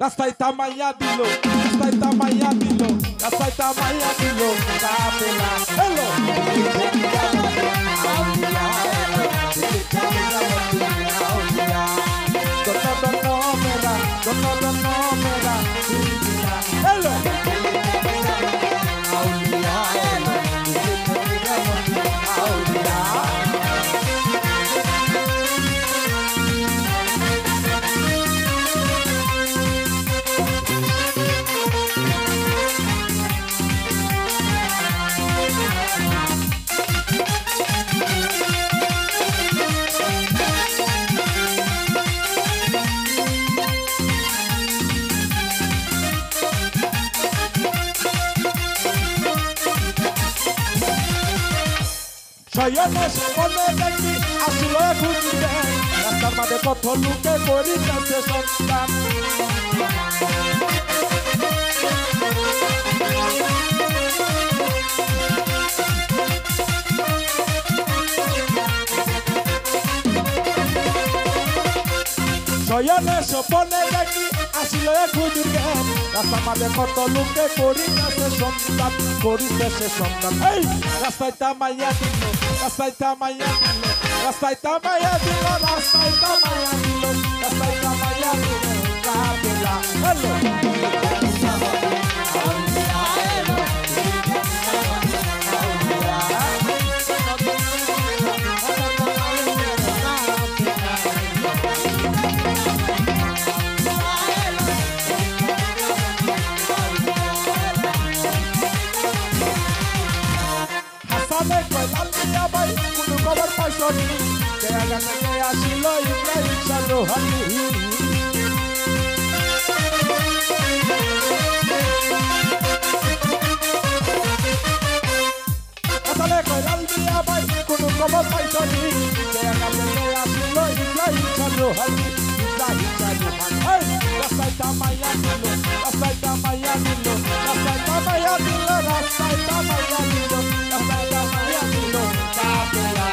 Rastai tamaya dilo, rastai tamaya dilo, rastai tamaya dilo, kapela, hello. Hello. Sayana se pone de aquí, así lo escuché. Las armas de Cotolú que bonitas se son tan. Sayana se pone de aquí, así lo escuché. Las armas de Cotolú que bonitas se son tan, bonitas se son tan. ¡Ey! Rastai tamaya dilo, rastai tamaya dilo, rastai tamaya dilo, rastai tamaya dilo, rastai tamaya dilo, kapela, hello. Que hagan que así lo Ibrahim Salohani. Pásale con el día, bye, con un como paisoni. Que hagan que así lo Ibrahim Salohani. Ibrahim Salohani. Hey, la saita mayadilo, la saita mayadilo, la saita mayadilo, la saita mayadilo, la saita mayadilo. Kapela.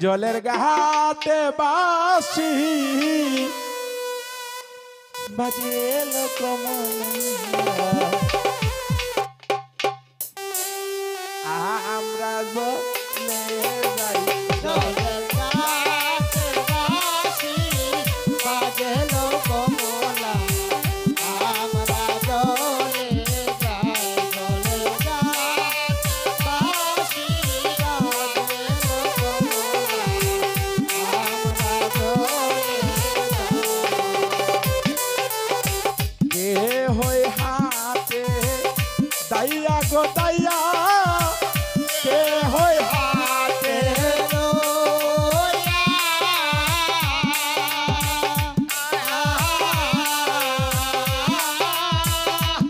জলের ঘাটে বাসি বাজে আমরা জলে যাই জলের ঘাটে বাসি বাজে কমলা আমরা জলে যাই জলের ঘাটে বাসি দাইয়া গো দাইয়া কে হই হাতে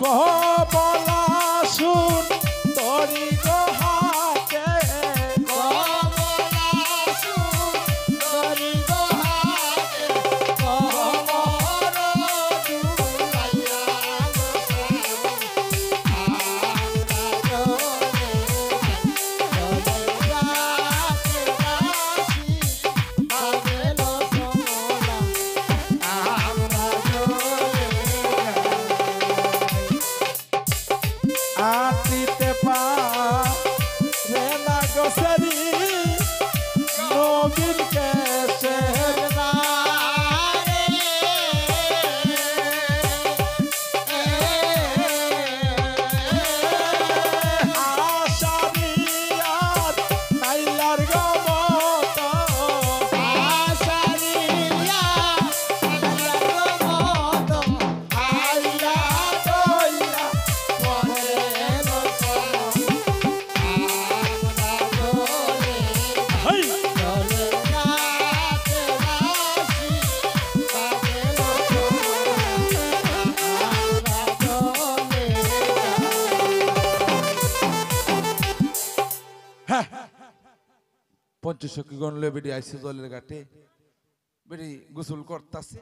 কহ বলা আটিতে পারে না গোসরি নবীন কেশের না আশারিয়ার নাইলার গমত পঞ্চসখী গণলে বেটি আইসে জলের ঘাটে বেটি গোসল করতেছে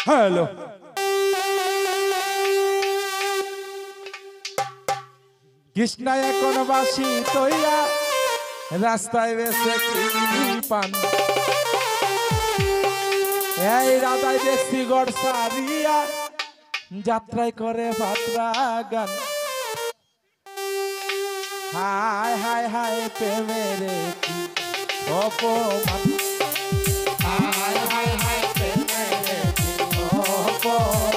হ্যালো কৃষ্ণা এখন বাসি তৈয়া রাস্তায় বেসে পান এই রাধাই দেখছি গড় সারিয়া যাত্রায় করে ভাত্রা গান হায় হায় হায় প্রেমের কি অপমান হায় হায় হায় প্রেমের কি অপমান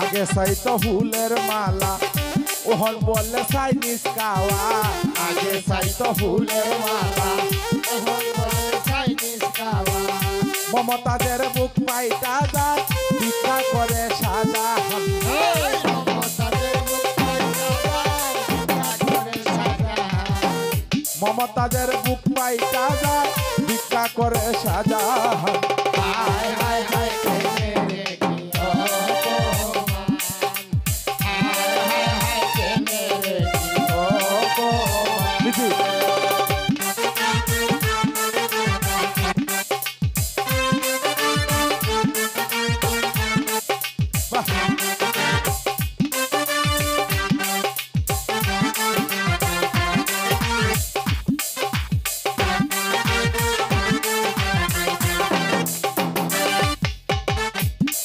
আগে সাইতো ফুলের মালা ওহন বললে চাইনিজ কাওয়া আগে সাইতো ফুলের মালা ওহন বললে চাইনিজ কাওয়া মমতাদের বুক পাইতা যায় ভিক্ষা করে সাদা মমতাদের বুক পাইতা যায় ভিক্ষা করে সাদা মমতাদের বুক পাইতা যায় ভিক্ষা করে সাদা হায় হায় হায়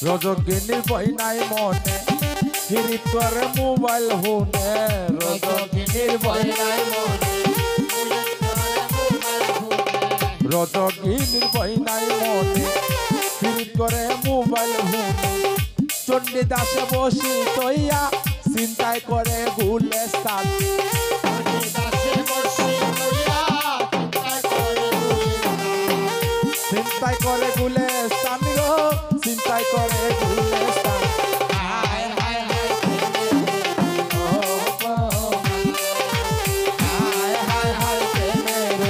রজকিনীর বইনাই মনে হিরিত করে মোবাইল হুনে রজকিনীর বইনাই মনে রজকিনীর বইনাই মনে হিরিত করে মোবাইল হুনে চণ্ডীদাসে বসি তৈয়া চিন্তায় করে গুলেস্তান চিন্তায় করে গুলেস্তান গো চিন্তায় করে গুলেস্তান হায় হায় হায় হায় হায় হায় প্রেমের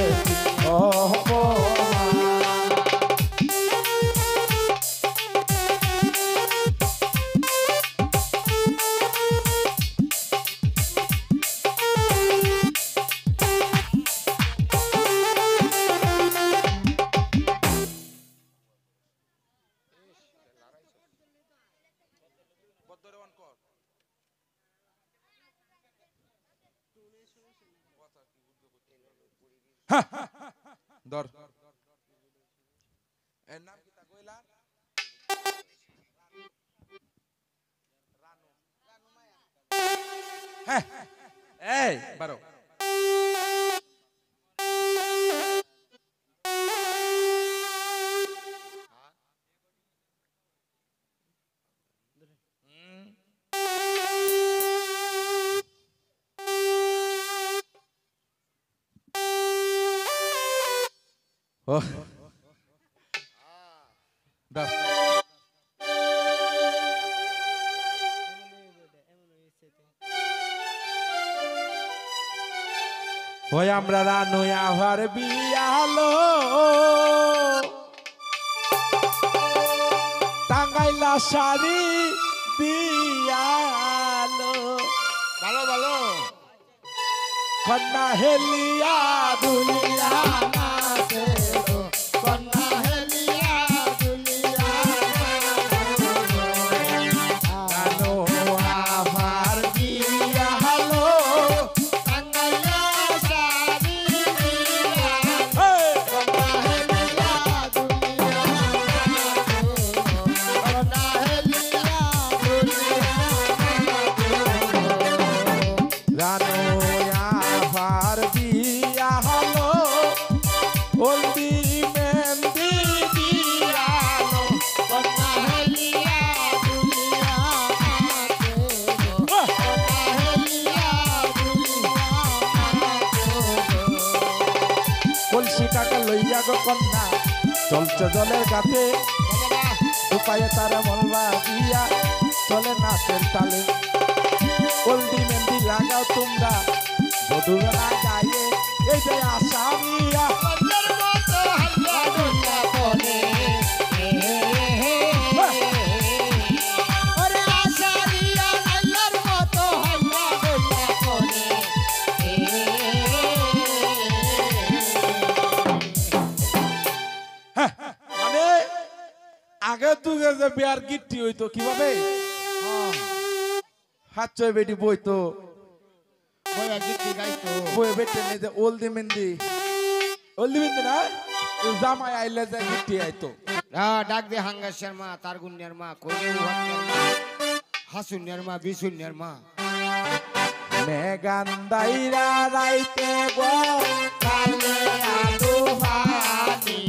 ধর এর নাম কি তা কইলা রানু মায়া হ্যাঁ এই বারো ও দাস ওই আমরা রানুয়া হওয়ার বিয়ালো টাঙ্গাইলা শাড়ি দিয়ালো ভালো ভালো কন্যা হেলিয়া দুলিয়া নাচে গো কন্যা হেলিয়া দুলিয়া রানু আভার বিয়ালো টাঙ্গাইলা শাড়ি দিয়া এই কন্যা হেলিয়া দুলিয়া কন্যা হেলিয়া দুলিয়া রানু আভার বিয়ালো হলদি মেহেন্দি দিয়ালো কন্যা হেলিয়া দুলিয়া আহ! হেলিয়া দুলিয়া কলসি কাকা লইয়া গো কন্যা চলছে জলের গাতে উপায়ে তারা মলবা দিয়া চলে নাচের তালে হলদি মেহেন্দি লাগাও তোমরা বধুরা গায়ে এই যে আসামিয়া কন্যার মতো হাল্লা দুলিয়া কোনে ওরে আশারিয়া আল্লাহর মতো হাল্লা দুলিয়া কোনে মানে আগে তুগে যে বিয়ার গিট্টি হইতো কিভাবে হাত চয় বেটি বইতো বয়া গীতি গাইতো বয়ে বেটে নেই যে হলদি মেহেন্দি না জামাই আইলে যে গিট্টি আইতো ডাক দে হাঙ্গাসের মা তার গুন্নের মা কইলে উহার মা হাসুনের মা বিশুনের মা মেঘান্দাইরা রাইতে গো কালে আলু ভানি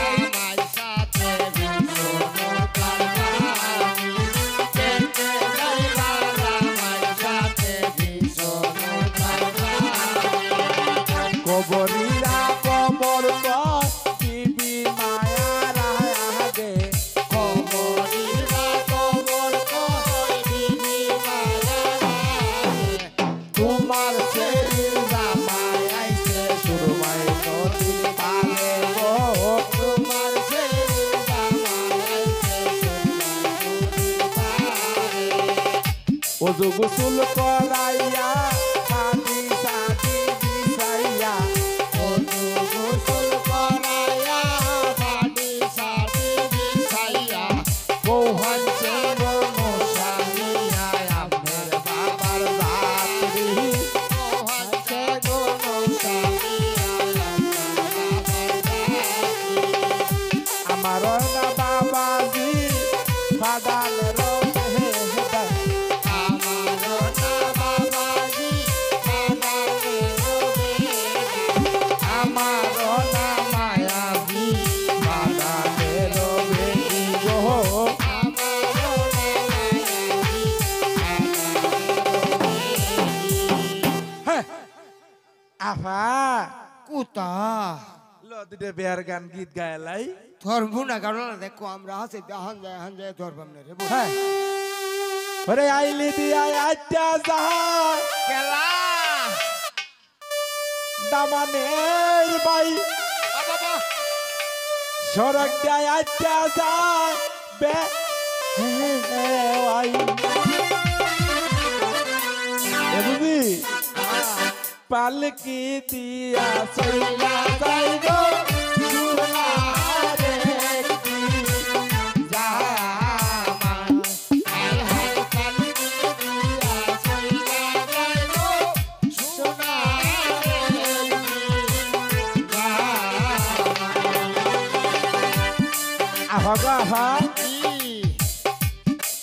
আমার সাথে বিশুনো কালবানি কেটে যাইবা আমার সাথে বিশুনো কালবানি কবরীরা কবর দিবি মায়ার আগে কবরীরা কবর কই দিবি মায়া তোমার শরীর জামাই আইছে সুরমাই নদীর পালে গো তোমার শরীর জামাইছে সুরমাই পারে ওযু গোসল করাইয়া সাদি সাদি বিছাইয়া ওযু গোসল করায়া বাড়ি সাদি বিছাইয়া কৌহানছে গো মশাইয়া আপনার বাবার রাত্রি ওহাতে গোনো সাদিয়া আমার না বাবাজি বাদাল রহে আমার না বাবাজি বানালে রবে আমার না মায়াবী বাদালে রবে গো হ্যাঁ আফা কুতা লদিতে বেয়ার গান গীত গায়লাই ধরবো না কারণ দেখো আমরা হাসি হান যায় ধরবাম না রে হ্যাঁ ওরে আইলি দিয়া আইটা যাহা কেলা দামানের বাই বাবা সড়ক দিয়া আইটা যা বে আই এ বুঝি পালকি দিয়া সইলা যাইব সুনারে কি জামান হাই হাই কালি দিয়া সইলা যাইবো সোনা আহা গো আহা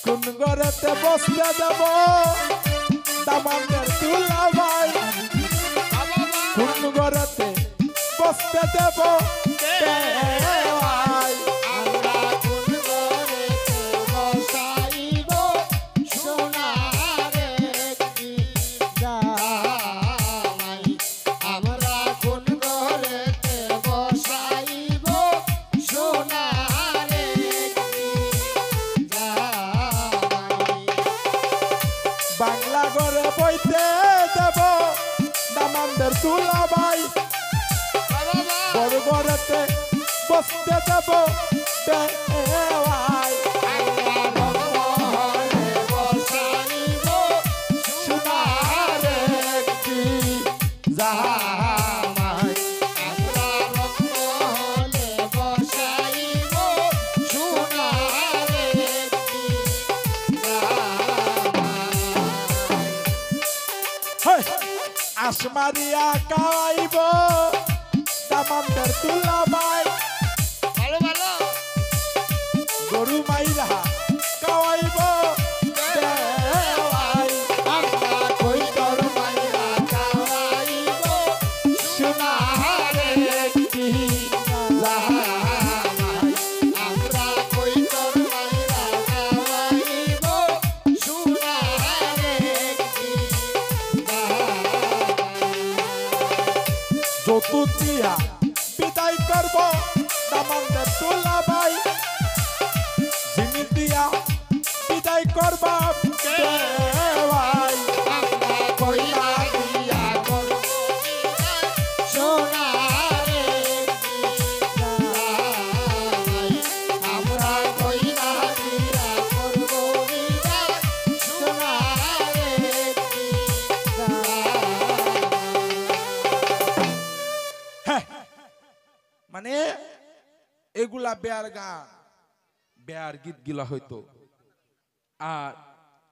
কোন ঘরেতে বসতে যাব দামানের তুলা ভাই কোন ঘরেতে বসতে দেব ভাই আমরা কোন ঘরেতে বসাইব সোনারে কি জামাই আমরা কোন ঘরে বসতে যাব বেওয়াই সোনার একটি জামাই আসমারিয়া কাওয়াইব দামানদের তুলা ভাই ভালো ভালো গরু মাইরা কাওয়াইব দেওয়াই আমরা কই তোর মাইরা কাওয়াইব সোনার একটি জামাই আমরা কই তোর মাইরা কাওয়াইব সোনার একটি যৌতুক দিয়া বিদায় করব দামানদের তুলা ভাই জিনিস দিয়া বিদায় করব দেওয়াই আমরা কইলা দিয়া করব সোনার একটি আমরা কইলা দিয়া করব সোনার একটি হ্যাঁ, মানে এগুলা বেয়ার গান বেয়ার গীত গিলা হইতো আর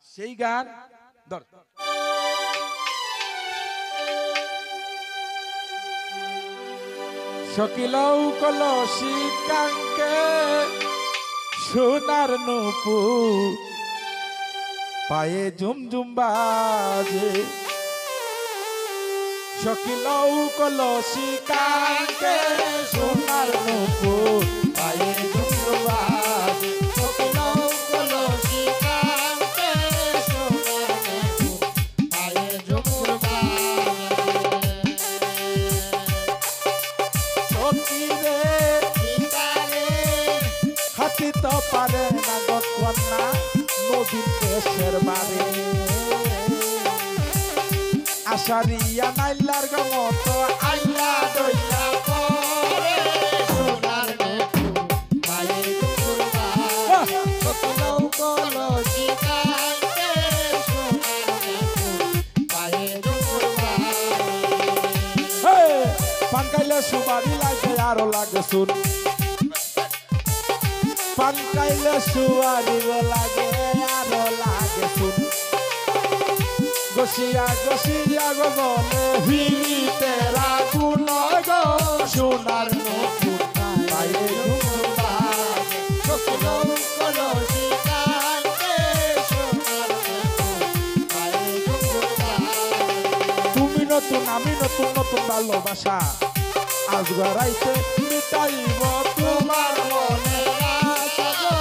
সেই গান ধর সকিলৌ কলসি কাঙ্কে সোনার নুপু পায়ে ঝুমঝুম বাজে সকিলৌ কলসি কাঙ্কে সোনার নুপু পায়ে ঝুমঝুম বাজে সকিলৌ কলসি কাঙ্কে সোনার নুপু পায়ে ঝুমুর সখী রে সীতারে হাতি তো পারে না গতনা নদীর দেশের বারে আশারিয়া নাইলার গমত আইলা দইলা পরে সোনার নুপু পায়ে ঝুমুর সকিলৌ কলসি কাঙ্কে সোনার নুপু পায়ে ঝুমুর পান খাইলে সুবারি লাগে আরো লাগে শুন পান খাইলে সুবারি লাগে আরো লাগে শুন গসিয়া গসিয়া গলে হিরি তেরা গুণ গো সোনার নতুন পায়ে ঝুমঝুম বাজে সকিলৌ কলসি কাঙ্কে সোনার নুপু পায়ে ঝুমুর তুমি নতুন আমি নতুন নতুন ভালোবাসা আজ গড়াইতে মিটাইব তোমার মনে আশা গো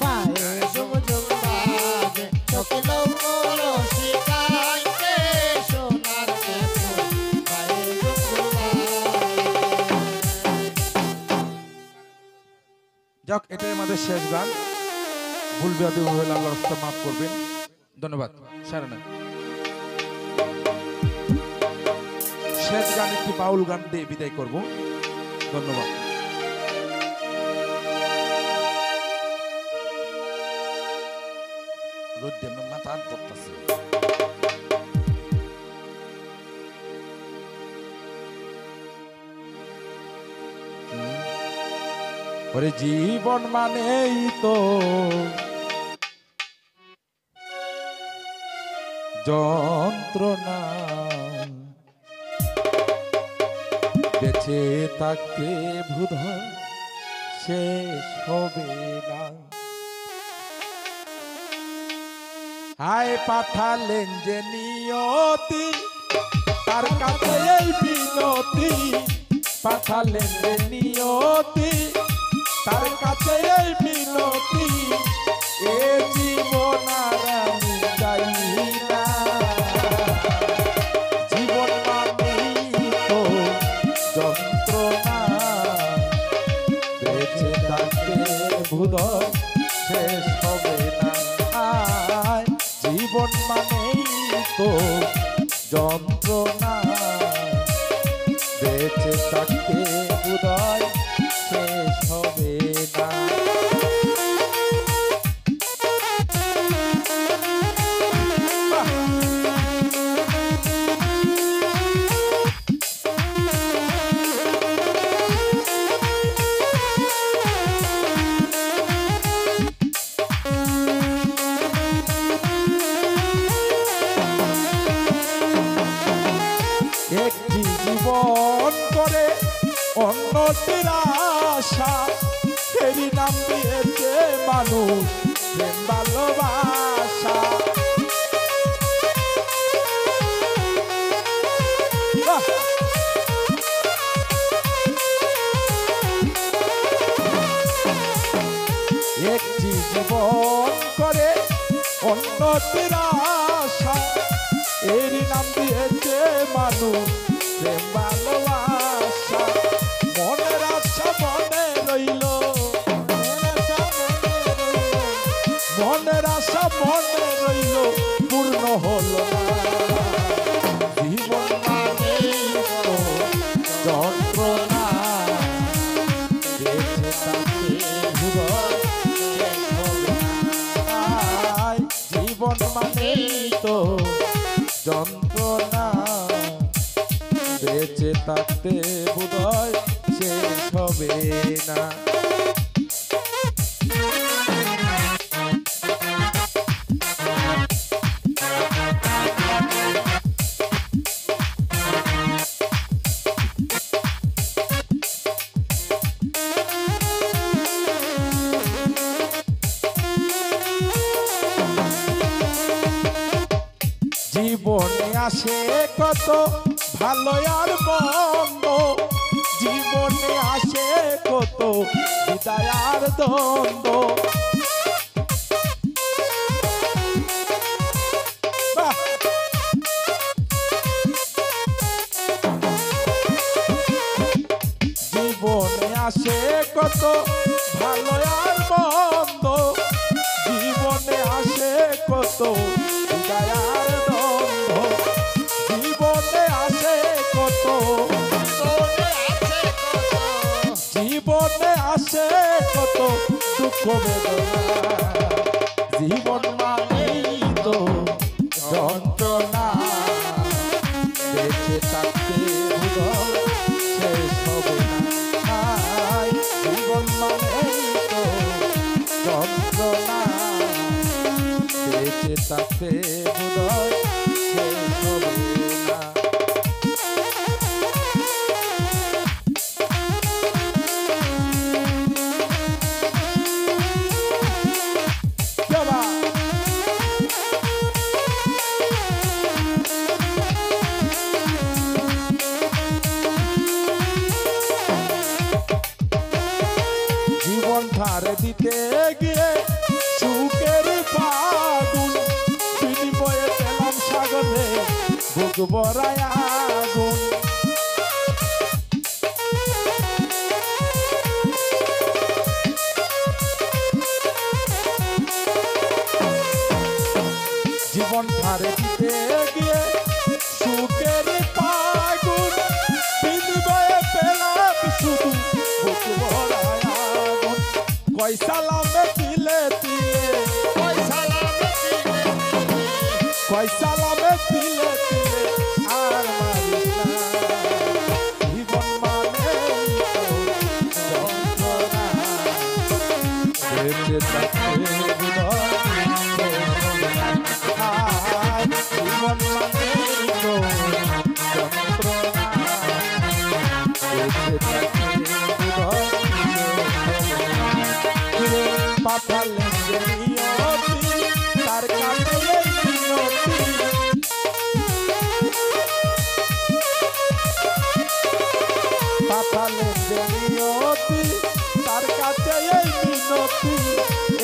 পায়ে ঝুমঝুম বাজে সকিলৌ কলসি কাঙ্কে সোনার নুপু পায়ে ঝুমুর যাক এটাই আমাদের শেষ গান ভুল বিয়াদবি হলে আল্লাহর রাস্তা মাফ করবেন ধন্যবাদ সারানা শেষ গান একটি বাউল গান দিয়ে বিদায় করব ধন্যবাদ রোদ্দে মাথা আন করতেছে ওরে জীবন মানেই তো যন্ত্রণা বেঁচে থাকতে ভূত শেষ হবে না হায় পাঠালেন যে নিয়তি তার কাছে এই বিনতি পাঠালেন যে নিয়তি তার কাছে এই মিনতি এ জীবন আর আমি চাই না জীবন মানেই তো যন্ত্রণা বেঁচে থাকতে ভুল শেষ হবে না আয় জীবন মানেই তো যন্ত্রণা বেঁচে বেঁচে থাকতে বোধহয় শেষ হবে না। একটি জীবন করে অন্যটির আশা, এরই নাম দিয়েছে মানুষ প্রেম ভালোবাসা। একটি জীবন করে অন্যটির আশা, এরই নাম দিয়েছে মানুষ প্রেম ভালোবাসা। মনের আশা মনে রইল, মনের আশা মনে রইল, পূর্ণ হলো না। জীবন মানে তো যন্ত্রণা, বেঁচে থাকতে বোধহয় শেষ হবে না। জীবন মানে তো যন্ত্রণা, বেঁচে থাকতে বোধহয় শেষ হবে না। জীবনে আসে কত ভালো আর মন্দ, জীবনে আসে কত বিদায় আর দ্বন্দ্ব। জীবনে আসে কত ভালো আর মন্দ, জীবনে আসে কত বিদায় আর দ্বন্দ্ব। জীবনে আসে কত, জীবনে আসে কত দুঃখ বেদনা। জীবন মানেই তো যন্ত্রণা, বেঁচে থাকতে বোধহয় শেষ হবে না। জীবন মানেই তো যন্ত্রণা, বেঁচে থাকতে বোধহয় শেষ হবে না। জীবন ধার দিতে গিয়ে সুখের ফাগুন, বিনিময়ে পেলাম সাগরে বুক ভরায় আগুন। জীবন ধার দিতে গিয়ে সুখের ফাগুন, বিনিময়ে পেলাম শুধু বুক ভরায় আগুন। কয় সালামে তিলে তিলে, কয় সালামে তিলে তিলে আর মারিস না। জীবন মানে যন্ত্রণা, বেঁচে থাকতে বোধহয় জীবন মানে যন্ত্রণা, বেঁচে থাকতে বোধহয় পাঠালে যে নিয়তি, তার কাছে এই মিনতি। পাঠালে যে নিয়তি, তার কাছে এই মিনতি।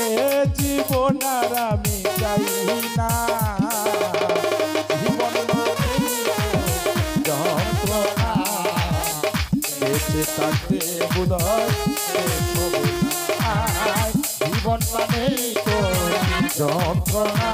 এ জীবন আর আমি চাই না। জীবন মানে যন্ত্রণা, বেঁচে থাকতে বোধহয় শেষ হবে না। জীবন মানে তো যন্ত্রণা,